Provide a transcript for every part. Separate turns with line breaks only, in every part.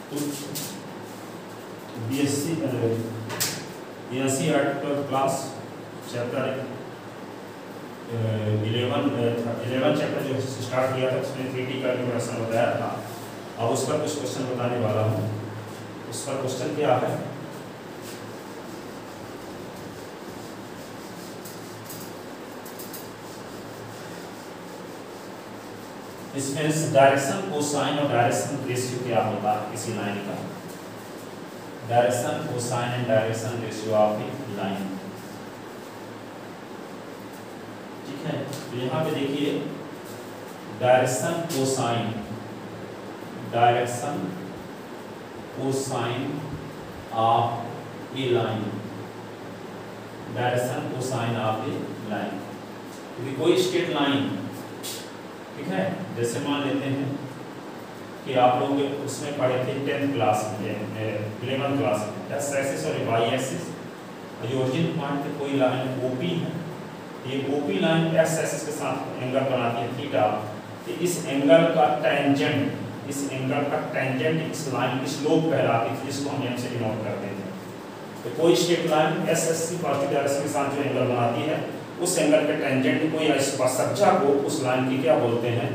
तो BSc NCERT class chapter 11 chapter जो start किया था उसमें 3D का इंट्रोडक्शन बताया था। अब उस पर कुछ क्वेश्चन बताने वाला हूँ। उस पर क्वेश्चन क्या है, इसमें डायरेक्शन कोसाइन और डायरेक्शन रेशियो क्या होता है किसी लाइन का। Direction cosine and direction ratio of A line. ठीक है, तो यहाँ पे देखिए direction cosine of A line. Direction cosine of A line, क्योंकि कोई स्ट्रेट लाइन, ठीक है, जैसे मान लेते हैं कि आप लोग उसमें पढ़े थे 10th क्लास में 11th क्लास में एक्स एक्सिस और वाई एक्सिस, जो ओरिजिन पॉइंट पे कोई लाइन ओपी है, ये ओपी लाइन एक्स एक्सिस के साथ एंगल बनाती है थीटा। तो इस एंगल का टेंजेंट इस लाइन की स्लोप कहलाती थी, जिसको हम एम से डिनोट करते थे। तो कोई straight line S S C positive direction के साथ जो एंगल बनाती है, उस एंगल के टेंजेंट को या स्पर्शरेखा को उस लाइन की क्या बोलते हैं,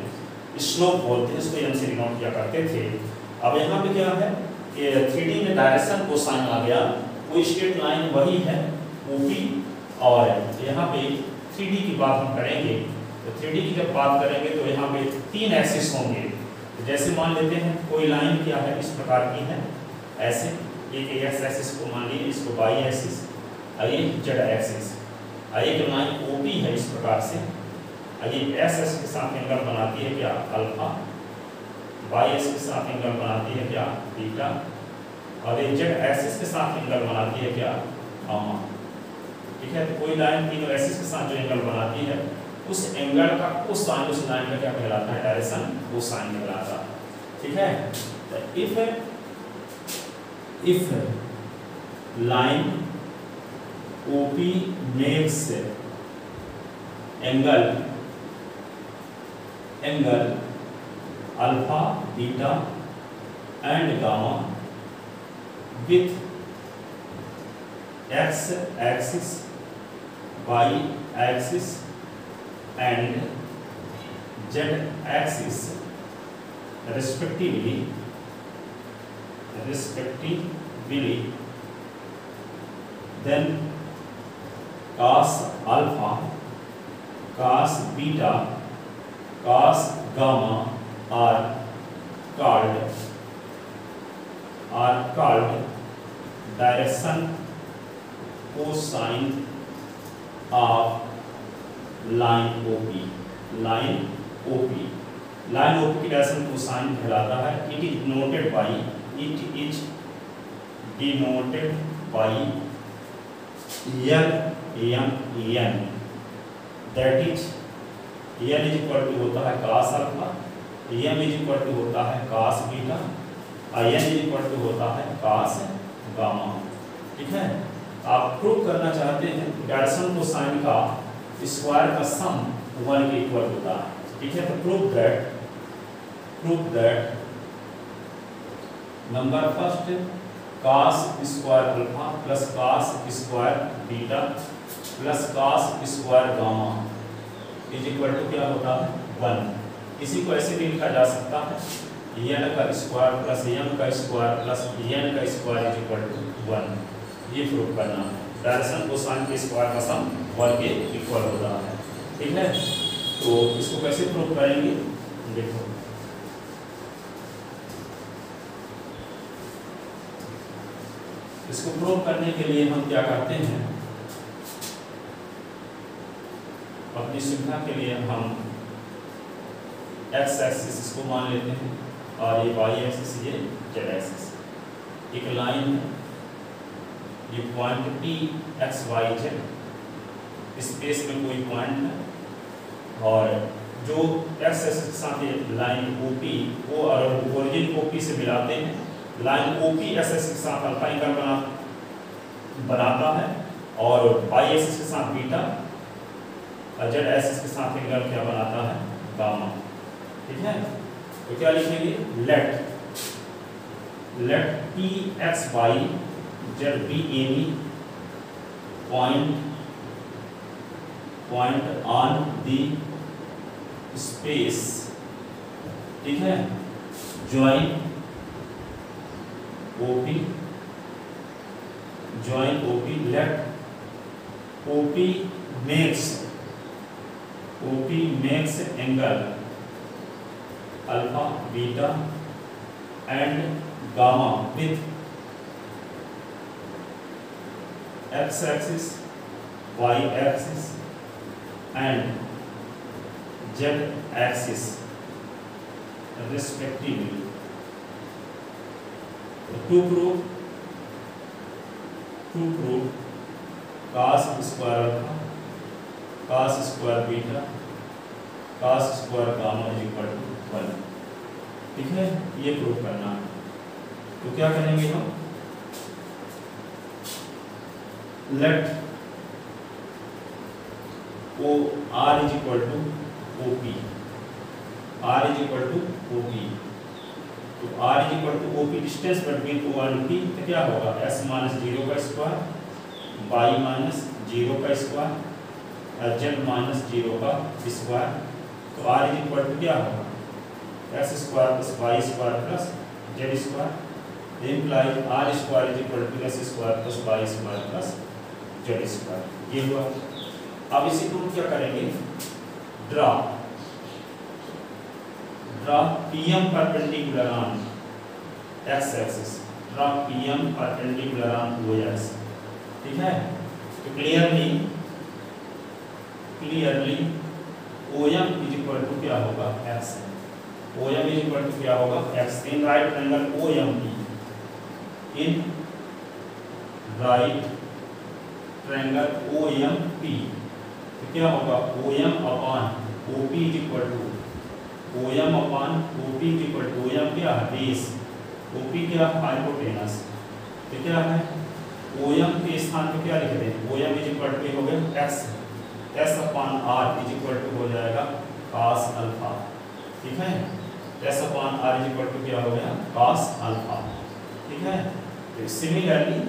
स्लोप बोलते हैं। इसको एम से डिनोट किया करते थे। अब यहाँ पे क्या है कि 3D में डायरेक्शन कोसाइन आ गया। कोई स्ट्रेट लाइन वही है ओपी, और यहाँ पे 3D की बात हम करेंगे। तो 3D की जब बात करेंगे तो यहाँ पे 3 एक्सिस होंगे। तो जैसे मान लेते हैं कोई लाइन क्या है, इस प्रकार की है, ऐसे एक एक्स एक्सिस को मान लीजिए, इसको वाई एक्सिस और ये जेड एक्सिस। एक लाइन ओपी है इस प्रकार से, ये एस एस के साथ एंगल बनाती है क्या, अल्फा, वाई एस के साथ एंगल बनाती है क्या, बीटा, और ये जेड एक्सिस के साथ एंगल बनाती है क्या, गामा। ठीक है, तो कोई लाइन तीनों एक्सिस के साथ जो एंगल बनाती है, उस एंगल का उस लाइन का क्या कहलाता है, डायरेक्शन कोसाइन कहलाता है। ठीक है, तो if line OP makes angle alpha, beta and gamma with x axis, y axis and z axis respectively, then cos alpha, cos beta, cos gamma are called direction cosine of line OP की direction cosine कहलाता है। It is denoted by n, that is n is equal to होता है cos alpha, m is equal to होता है cos beta, n is equal to होता है cos gamma. ठीक है, आप प्रूव करना चाहते हैं डायरेक्शन कोसाइन का स्क्वायर का सम 1 के इक्वल होता है। ठीक है, तो prove that number first cos square alpha plus cos square beta plus cos square gamma is equal to क्या होता है, 1। इसी को ऐसे भी लिखा जा सकता है n का स्क्वायर प्लस m का स्क्वायर प्लस n का स्क्वायर इज इक्वल टू 1। ये प्रूव करना है, डायरेक्शन कोसाइन के स्क्वायर का सम 1 के इक्वल होता है। ठीक है, तो इसको कैसे प्रूव करेंगे, देखो इसको प्रूव करने के लिए हम क्या करते हैं, अपनी सुविधा के लिए हम एक्स एक्सिस इसको मान लेते हैं और ये वाई एक्सिस, ये जेड एक्सिस। एक लाइन है, ये point P x y z, space में कोई पॉइंट है, और जो एक्स एक्सिस के साथ ये लाइन OP को और ओरिजिन OP से मिलाते हैं, लाइन OP एक्स एक्सिस के साथ अल्फा एंगल बनाता है, और वाई एक्सिस के साथ बीटा, और जेड एक्सिस के साथ एंगल क्या बनाता है, गामा। ठीक है, तो क्या लिखेंगे, late let P x y z be any point on the space, ठीक है, join OP let OP makes angle alpha, beta and gamma with x axis, y axis and z axis respectively. To prove cos square alpha, cos square beta, cos square gamma is equal to 1, ठीक है, ये prove करना है। तो क्या करेंगे हम, late O R is equal to OP, R is equal to OP, तो R is equal to OP distance between O and P, तो क्या होगा, s माइनस 0 का स्क्वायर, y माइनस 0 का स्क्वायर और z माइनस 0 का स्क्वायर, तो R is equal to क्या होगा, s square plus y square plus z square, implies R square is equal to s square plus y square plus z square, ये हुआ। अब इसी को क्या करेंगे, draw PM perpendicular on x axis, draw PM perpendicular on OX, ठीक है, तो clearly OM is equal to क्या होगा, x, OM is equal to क्या होगा, x in right triangle OMP, in right triangle OMP, तो क्या होगा, OM upon OP is equal to OM upon OP is equal to OM क्या है, base, OP क्या, हाइपोटेनस, तो क्या है, OM के स्थान पे क्या लिख दें, OM इज इक्वल टू हो गया x, s upon r is equal to हो जाएगा cos अल्फा, ठीक है, s upon r is equal to क्या हो गया, cos अल्फा, ठीक है। तो similarly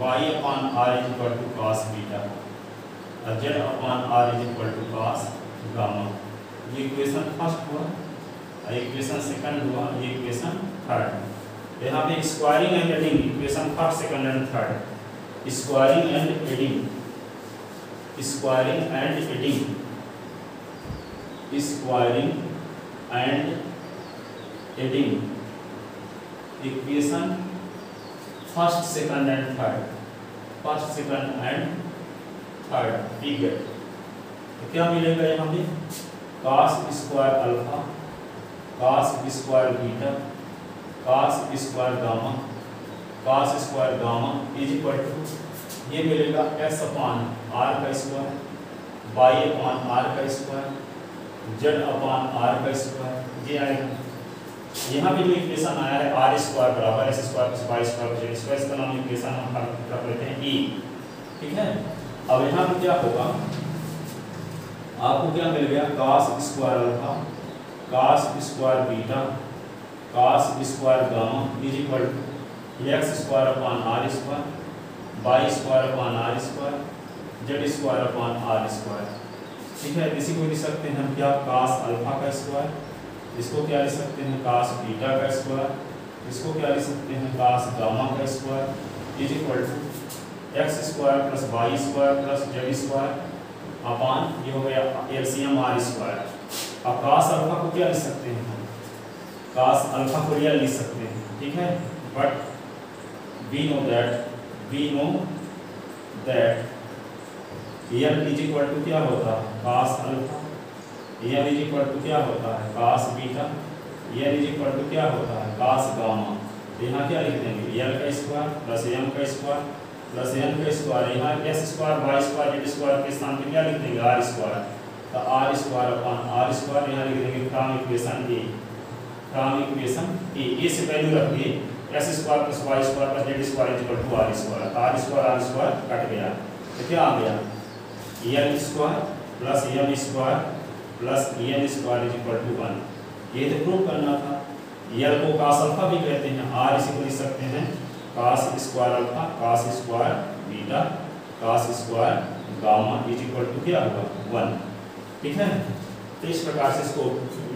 y upon r is equal to cos beta और z upon r is equal to cos gamma, ये इक्वेशन फर्स्ट हुआ, इक्वेशन सेकंड हुआ, ये इक्वेशन थर्ड। यहाँ पे squaring and adding, equation first, second and third, squaring and adding, equation first, second and third figure, तो क्या मिलेगा यहाँ पे, cos square alpha, cos square beta, cos square gamma is equal to, ये मिलेगा s upon r का square, y upon r का square, z upon r का स्क्वायर, ये आएगा। यहाँ पे जो इक्वेशन आया है r स्क्वायर बराबर s square plus y square plus z square, इसका नाम इक्वेशन हम रख लेते हैं e, ठीक है। अब यहाँ पे क्या होगा, आपको क्या मिल गया, cos square alpha, cos square beta, cos square gamma is equal to x square upon r square, y square upon r square, z square upon r square, ठीक है। इसी को लिख सकते हैं हम क्या, cos अल्फा का स्क्वायर, इसको क्या लिख सकते हैं, cos बीटा का स्क्वायर, इसको क्या लिख सकते हैं, cos गामा का square is equal to x square plus y square plus z square upon, ये हो गया एलसीएम r स्क्वायर। अब cos अल्फा को क्या लिख सकते हैं, cos अल्फा को रियल लिख सकते हैं, ठीक है, but we know that l is equal to क्या होता है, cos alpha, l is equal to क्या होता है, cos beta, l is equal to क्या होता है, cos गामा। तो यहाँ क्या लिख देंगे, l का स्क्वायर प्लस m का स्क्वायर प्लस n का स्क्वायर, यहाँ s square y square z square के स्थान पे क्या लिख देंगे, r स्क्वायर, तो r square upon r square, यहाँ लिख देंगे फ्रॉम इक्वेशन ए, ए से वैल्यू रख दिए, s square plus y square plus z square is equal to r square cut गया, तो क्या आ गया, l square plus m square plus n square is equal to 1, ये तो प्रूव करना था। यल को cos अल्फा भी कहते हैं, r इसी को लिख सकते हैं cos square alpha cos square beta cos square gamma is equal to क्या होगा 1। ठीक है, तो इस प्रकार से इसको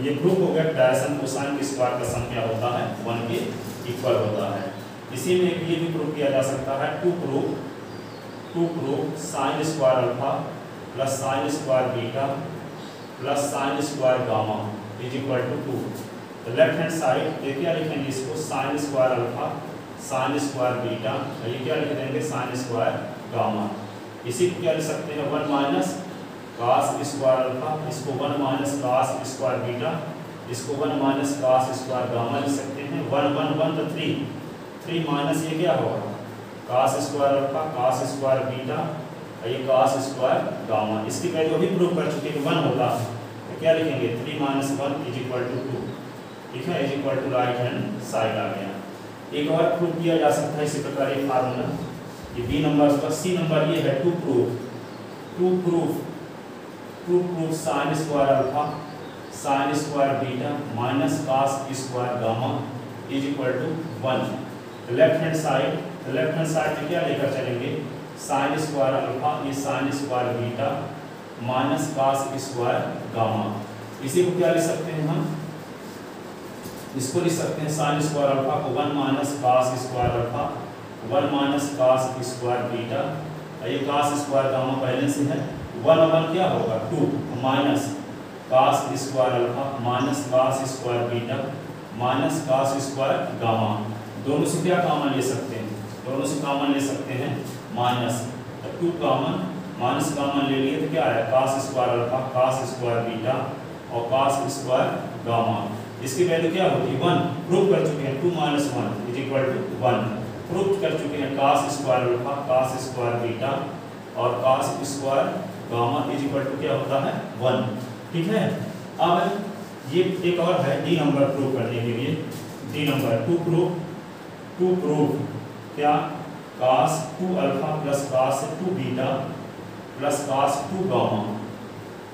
ये प्रूफ हो गया डायरेक्शन कोसाइन के स्क्वायर का सम क्या होता है 1 के इक्वल होता है। इसी में ये भी प्रूफ किया जा सकता है to proof sine square alpha plus sine square beta plus sine square gamma is equal to 2। तो लेफ्ट हैंड साइड ये क्या लिखेंगे इसको sine square alpha sine square beta, ये क्या लिख देंगे साइन स्क्वायर गामा। इसी को क्या लिख सकते हैं 1 माइनस cos स्क्वायर अल्फा, इसको 1 माइनस cos स्क्वायर बीटा, इसको 1 माइनस cos स्क्वायर गामा लिख सकते हैं। 1 1 1 तो 3 माइनस ये क्या होगा cos square alpha cos square beta, ये cos स्क्वायर गामा। इसकी वैल्यू अभी प्रूव कर चुके हैं 1 होता है, तो क्या लिखेंगे 3 माइनस 1 इज इक्वल टू 2। ठीक है, is equal to right hand side आ गया। एक और प्रूव किया जा सकता है इसी प्रकार ये फार्मूला, ये बी नंबर पर सी नंबर ये है to proof sine square alpha sine square beta minus cos square gamma is equal to 1। Left hand side में क्या लेकर चलेंगे साइन स्क्वायर अल्फा ये sine square beta minus cos square gamma. इसी को क्या लिख सकते हैं हम, इसको लिख सकते हैं साइन स्क्वायर अल्फा को 1 minus cos square alpha 1 minus cos square beta, ये cos स्क्वायर गामा पहले से है 1 1 क्या होगा 2 minus cos square alpha minus cos square beta minus cos square gamma. दोनों से क्या कॉमन ले सकते हैं, दोनों से कॉमन ले सकते हैं माइनस, तो 2 कॉमन माइनस कॉमन ले लिए तो क्या है cos square alpha cos square beta और cos स्क्वायर गामा। इसकी वैल्यू क्या होगी 1, प्रूव कर चुके हैं 2 minus 1 is equal to 1, prove कर चुके हैं cos square alpha cos square beta और cos square gamma is equal to क्या होता है 1। ठीक है, अब ये एक और है डी नंबर प्रूव करने के लिए, डी नंबर टू प्रूव क्या cos 2 alpha plus cos 2 beta plus cos 2 gamma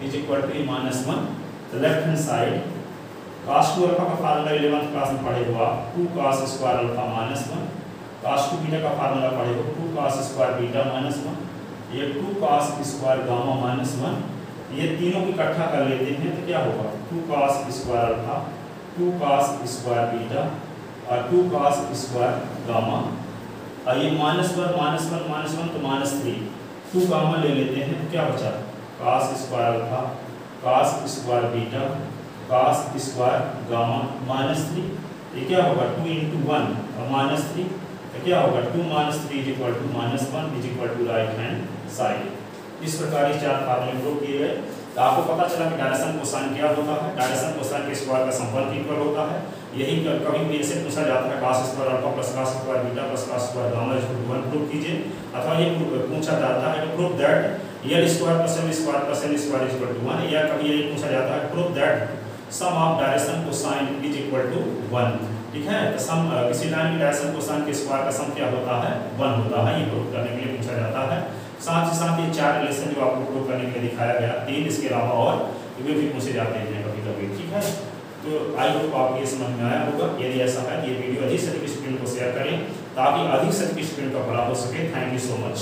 is equal to minus 1। तो left hand side cos 2 alpha का फार्मूला 11th क्लास में पढ़े हो आप 2 cos square alpha minus 1, cos 2 beta का फार्मूला पढ़े हो 2 cos स्क्वायर बीटा माइनस 1, ये 2 cos स्क्वायर गामा माइनस 1, ये तीनों को इकट्ठा कर लेते हैं तो क्या होगा 2 cos square alpha 2 cos square beta और 2 cos स्क्वायर गामा, और ये माइनस 1 तो माइनस 3, 2 गामा ले लेते हैं तो क्या बचा cos square alpha cos square beta cos square gamma minus 3, ये क्या होगा 2 × 1 और माइनस 3, तो क्या होगा 2 minus 3 is equal to minus 1 is equal to right hand side. इस प्रकार ये 4 फार्मूले प्रूव किए गए। तो आपको पता चला कि डायरेक्शन कोसाइन क्या होता है, डायरेक्शन कोसाइन के स्क्वायर का सम 1 के इक्वल होता है। यही कभी भी ऐसे पूछा जाता है cos square alpha plus cos square beta plus cos square gamma is equal to 1 prove कीजिए, अथवा ये पूछा जाता है prove that l square plus m square plus n square is equal to 1, या कभी ये पूछा जाता है prove that sum of direction cosine is equal to 1। ठीक है, तो सम किसी लाइन की डायरेक्शन कोसाइन के स्क्वायर का सम क्या होता है 1 होता है, ये प्रूव करने के लिए पूछा जाता है। साथ ही साथ ये 4 रिलेशन जो आपको प्रूव करने के लिए दिखाया गया 3, इसके अलावा और वे भी पूछे जाते हैं कभी कभी। ठीक है, तो आई होप आपको ये समझ में आया होगा। यदि ऐसा है ये वीडियो अधिक से अधिक स्टूडेंट को शेयर करें ताकि अधिक से अधिक स्टूडेंट का भला हो सके। Thank you so much.